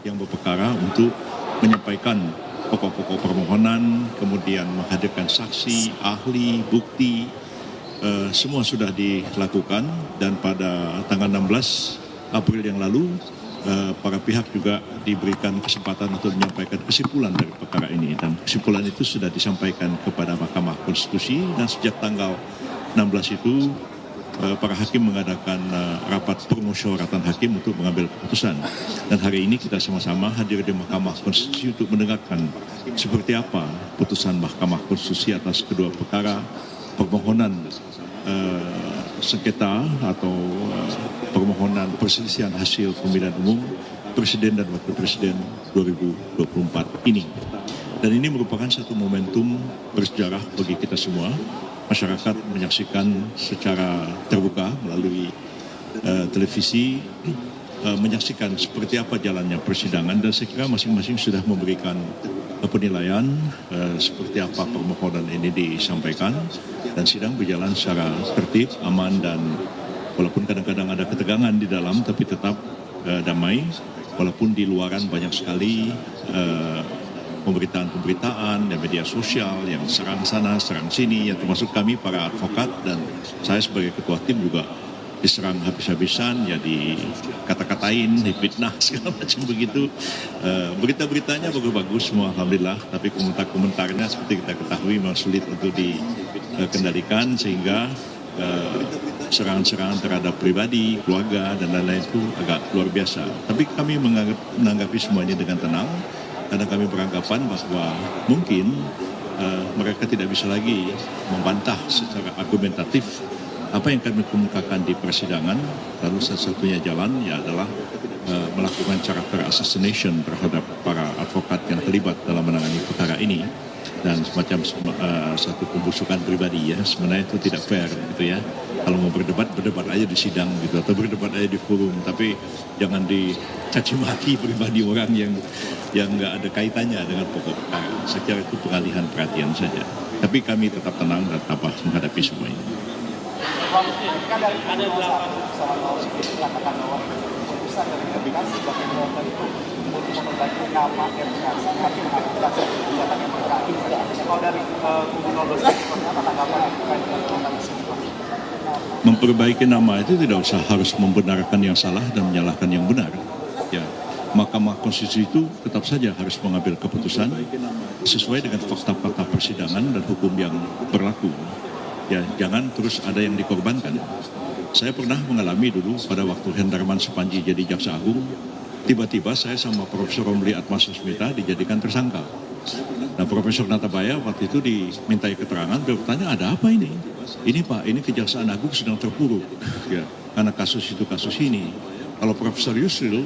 yang berperkara untuk menyampaikan pokok-pokok permohonan, kemudian menghadirkan saksi, ahli, bukti, semua sudah dilakukan dan pada tanggal 16 April yang lalu para pihak juga diberikan kesempatan untuk menyampaikan kesimpulan dari perkara ini dan kesimpulan itu sudah disampaikan kepada Mahkamah Konstitusi dan sejak tanggal 16 itu para hakim mengadakan rapat permusyawaratan hakim untuk mengambil keputusan dan hari ini kita sama-sama hadir di Mahkamah Konstitusi untuk mendengarkan seperti apa putusan Mahkamah Konstitusi atas kedua perkara permohonan sengketa atau permohonan perselisihan hasil pemilihan umum Presiden dan Wakil Presiden 2024 ini. Dan ini merupakan satu momentum bersejarah bagi kita semua. Masyarakat menyaksikan secara terbuka melalui televisi, menyaksikan seperti apa jalannya persidangan dan saya kira masing-masing sudah memberikan penilaian seperti apa permohonan ini disampaikan dan sidang berjalan secara tertib, aman dan walaupun kadang-kadang ada ketegangan di dalam tapi tetap damai walaupun di luaran banyak sekali pemberitaan-pemberitaan dan media sosial yang serang sana, serang sini yang termasuk kami para advokat dan saya sebagai ketua tim juga diserang habis-habisan, ya dikata-katain, difitnah segala macam begitu. Berita-beritanya bagus-bagus semua alhamdulillah, tapi komentar-komentarnya seperti kita ketahui memang sulit untuk dikendalikan sehingga serangan-serangan terhadap pribadi, keluarga dan lain-lain itu agak luar biasa. Tapi kami menanggapi semuanya dengan tenang karena kami beranggapan bahwa mungkin mereka tidak bisa lagi membantah secara argumentatif apa yang kami kemukakan di persidangan, lalu satu-satunya jalan ya adalah melakukan character assassination terhadap para advokat yang terlibat dalam menangani perkara ini dan semacam satu pembusukan pribadi ya, sebenarnya itu tidak fair gitu ya. Kalau mau berdebat aja di sidang gitu atau berdebat aja di forum, tapi jangan dicaci maki pribadi orang yang nggak ada kaitannya dengan pokok perkara. Saya kira itu pengalihan perhatian saja. Tapi kami tetap tenang dan tabah menghadapi semua ini. Ada 8 pesawat laut itu katakan bahwa keputusan dari komunikasi sebagai modal itu untuk memperbaiki nama MKS harus mengajukan kebijakan yang berkait. Kalau dari kubu 12 seperti apa tanggapan terkait dengan komunikasi ini? Memperbaiki nama itu tidak usah harus membenarkan yang salah dan menyalahkan yang benar. Ya, Mahkamah Konstitusi itu tetap saja harus mengambil keputusan sesuai dengan fakta-fakta persidangan dan hukum yang berlaku. Ya, jangan terus ada yang dikorbankan. Saya pernah mengalami dulu pada waktu Hendarman Supanji jadi Jaksa Agung, tiba-tiba saya sama Profesor Romli Atmasusmita dijadikan tersangka. Nah, Profesor Natabaya waktu itu dimintai keterangan, bertanya ada apa ini? Ini Pak, ini Kejaksaan Agung sedang terpuruk, ya, karena kasus itu kasus ini. Kalau Profesor Yusril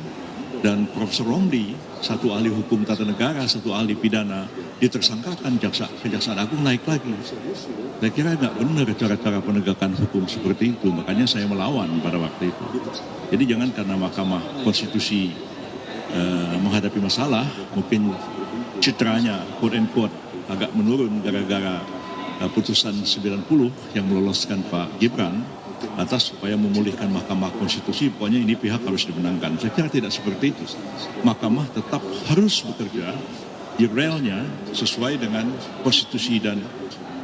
dan Profesor Romli, satu ahli hukum tata negara, satu ahli pidana, ditersangkakan Kejaksaan Agung naik lagi. Saya kira nggak benar cara-cara penegakan hukum seperti itu, makanya saya melawan pada waktu itu. Jadi jangan karena Mahkamah Konstitusi menghadapi masalah, mungkin citranya quote-unquote agak menurun gara-gara putusan 90 yang meloloskan Pak Gibran atas supaya memulihkan Mahkamah Konstitusi, pokoknya ini pihak harus dimenangkan. Saya kira tidak seperti itu. Mahkamah tetap harus bekerja di relnya sesuai dengan konstitusi dan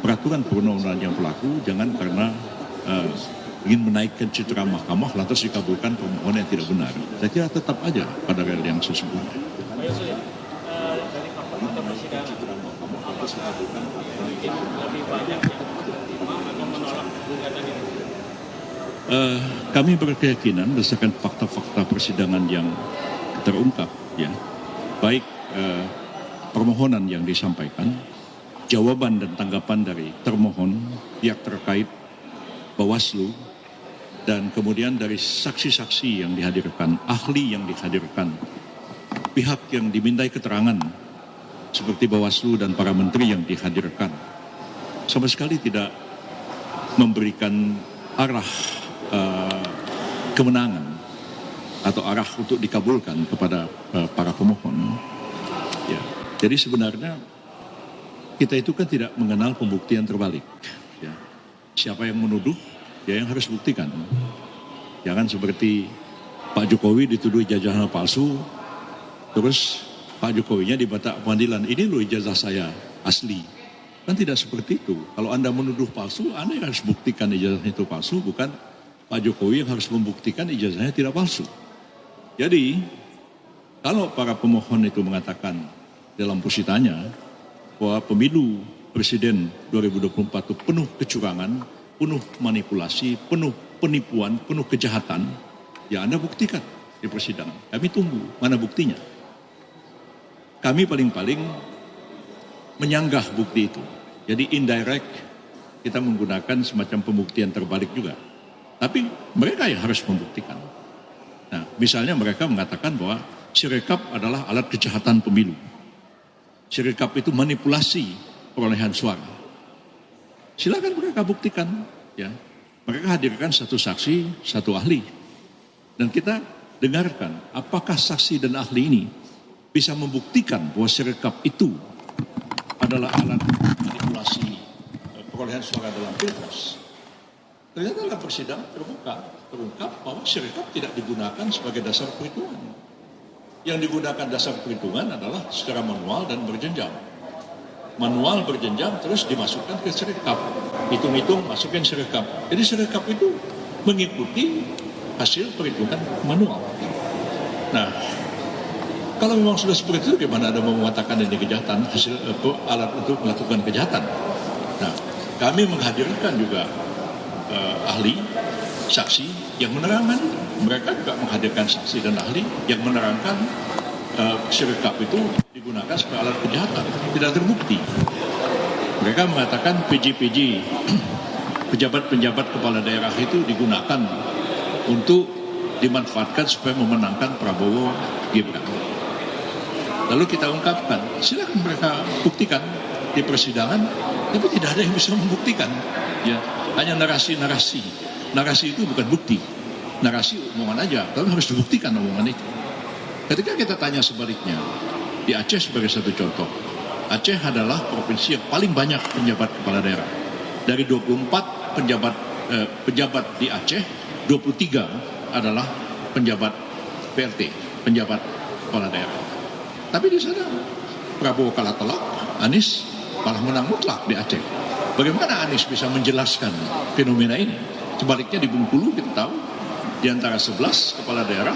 peraturan perundang-undangan yang berlaku, jangan karena ingin menaikkan citra mahkamah lantas dikabulkan permohonan yang tidak benar. Saya kira tetap aja pada rel yang sesungguhnya. Dari fakta persidangan, apakah mungkin lebih banyak yang menerima atau menolak gugatan ini? Kami berkeyakinan berdasarkan fakta-fakta persidangan yang terungkap, ya, baik permohonan yang disampaikan, jawaban dan tanggapan dari termohon, pihak terkait, Bawaslu, dan kemudian dari saksi-saksi yang dihadirkan, ahli yang dihadirkan, pihak yang dimintai keterangan, seperti Bawaslu dan para menteri yang dihadirkan, sama sekali tidak memberikan arah kemenangan atau arah untuk dikabulkan kepada para pemohon. Ya, jadi sebenarnya kita itu kan tidak mengenal pembuktian terbalik. Ya. Siapa yang menuduh, ya yang harus buktikan. Jangan seperti Pak Jokowi dituduh ijazah palsu, terus Pak Jokowinya di Batak Pengadilan, ini loh ijazah saya asli. Kan tidak seperti itu. Kalau Anda menuduh palsu, Anda yang harus buktikan ijazahnya itu palsu, bukan Pak Jokowi yang harus membuktikan ijazahnya tidak palsu. Jadi, kalau para pemohon itu mengatakan dalam positanya bahwa pemilu Presiden 2024 itu penuh kecurangan, penuh manipulasi, penuh penipuan, penuh kejahatan, ya Anda buktikan di persidangan. Kami tunggu, mana buktinya. Kami paling-paling menyanggah bukti itu. Jadi indirect kita menggunakan semacam pembuktian terbalik juga. Tapi mereka yang harus membuktikan. Nah, misalnya mereka mengatakan bahwa Sirekap adalah alat kejahatan pemilu. Sirekap itu manipulasi perolehan suara. Silakan mereka buktikan, ya. Mereka hadirkan satu saksi, satu ahli. Dan kita dengarkan apakah saksi dan ahli ini bisa membuktikan bahwa Sirekap itu adalah alat manipulasi perolehan suara dalam Pilpres. Ternyata dalam persidangan terungkap bahwa Sirekap tidak digunakan sebagai dasar perhitungan. Yang digunakan dasar perhitungan adalah secara manual dan berjenjang. Manual berjenjang terus dimasukkan ke Sirekap. Hitung-hitung masukin Sirekap. Jadi Sirekap itu mengikuti hasil perhitungan manual. Nah, kalau memang sudah seperti itu, bagaimana Anda mau mengatakan ini kejahatan, hasil alat untuk melakukan kejahatan? Nah, kami menghadirkan juga ahli, saksi yang menerangkan itu. Mereka juga menghadirkan saksi dan ahli yang menerangkan Sirekap itu digunakan sebagai alat kejahatan. Tidak terbukti. Mereka mengatakan PJ-PJ, pejabat-pejabat kepala daerah itu digunakan untuk dimanfaatkan supaya memenangkan Prabowo Gibran. Lalu kita ungkapkan, silakan mereka buktikan di persidangan, tapi tidak ada yang bisa membuktikan. Ya, hanya narasi-narasi. Narasi itu bukan bukti. Narasi omongan aja, tapi harus dibuktikan omongan itu. Ketika kita tanya sebaliknya, di Aceh sebagai satu contoh, Aceh adalah provinsi yang paling banyak penjabat kepala daerah. Dari 24 pejabat di Aceh, 23 adalah penjabat PLT, penjabat kepala daerah. Tapi di sana Prabowo kalah telak, Anies malah menang mutlak di Aceh. Bagaimana Anies bisa menjelaskan fenomena ini? Sebaliknya di Bengkulu kita tahu di antara 11 kepala daerah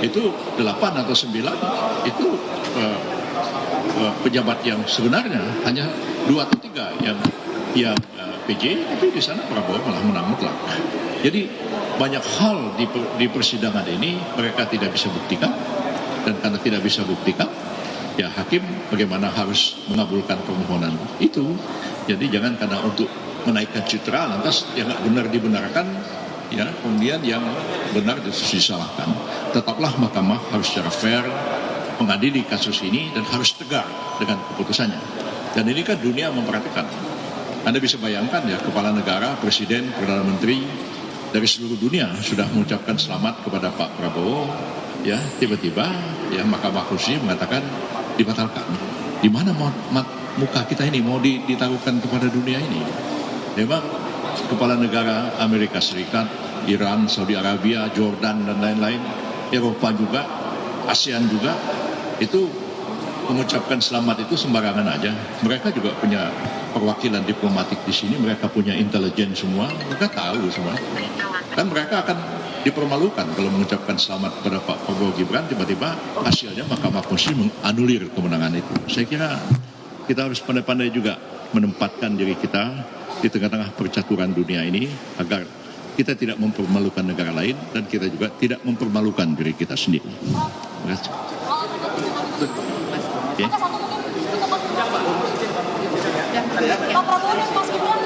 itu 8 atau 9 itu pejabat yang sebenarnya hanya 2 atau 3 yang PJ, tapi di sana Prabowo malah menang mutlak. Jadi banyak hal di persidangan ini mereka tidak bisa buktikan, dan karena tidak bisa buktikan, ya hakim bagaimana harus mengabulkan permohonan itu. Jadi jangan karena untuk menaikkan citra lantas yang nggak benar dibenarkan, ya kemudian yang benar justru disalahkan. Tetaplah mahkamah harus secara fair mengadili kasus ini dan harus tegar dengan keputusannya. Dan ini kan dunia memperhatikan. Anda bisa bayangkan ya, kepala negara, presiden, perdana menteri dari seluruh dunia sudah mengucapkan selamat kepada Pak Prabowo. Ya, tiba-tiba ya Mahkamah Konstitusi mengatakan dibatalkan. Di mana muka kita ini mau ditaruhkan kepada dunia ini? Memang kepala negara Amerika Serikat, Iran, Saudi Arabia, Jordan dan lain-lain, Eropa juga, ASEAN juga, itu mengucapkan selamat itu sembarangan aja. Mereka juga punya perwakilan diplomatik di sini, mereka punya intelijen semua, mereka tahu semua. Kan mereka akan dipermalukan kalau mengucapkan selamat kepada Pak Prabowo Gibran, tiba-tiba hasilnya Mahkamah Konstitusi menganulir kemenangan itu. Saya kira kita harus pandai-pandai juga menempatkan diri kita di tengah-tengah percaturan dunia ini agar kita tidak mempermalukan negara lain dan kita juga tidak mempermalukan diri kita sendiri. Terima kasih. Okay. Pak Prabowo dan Mas Gibran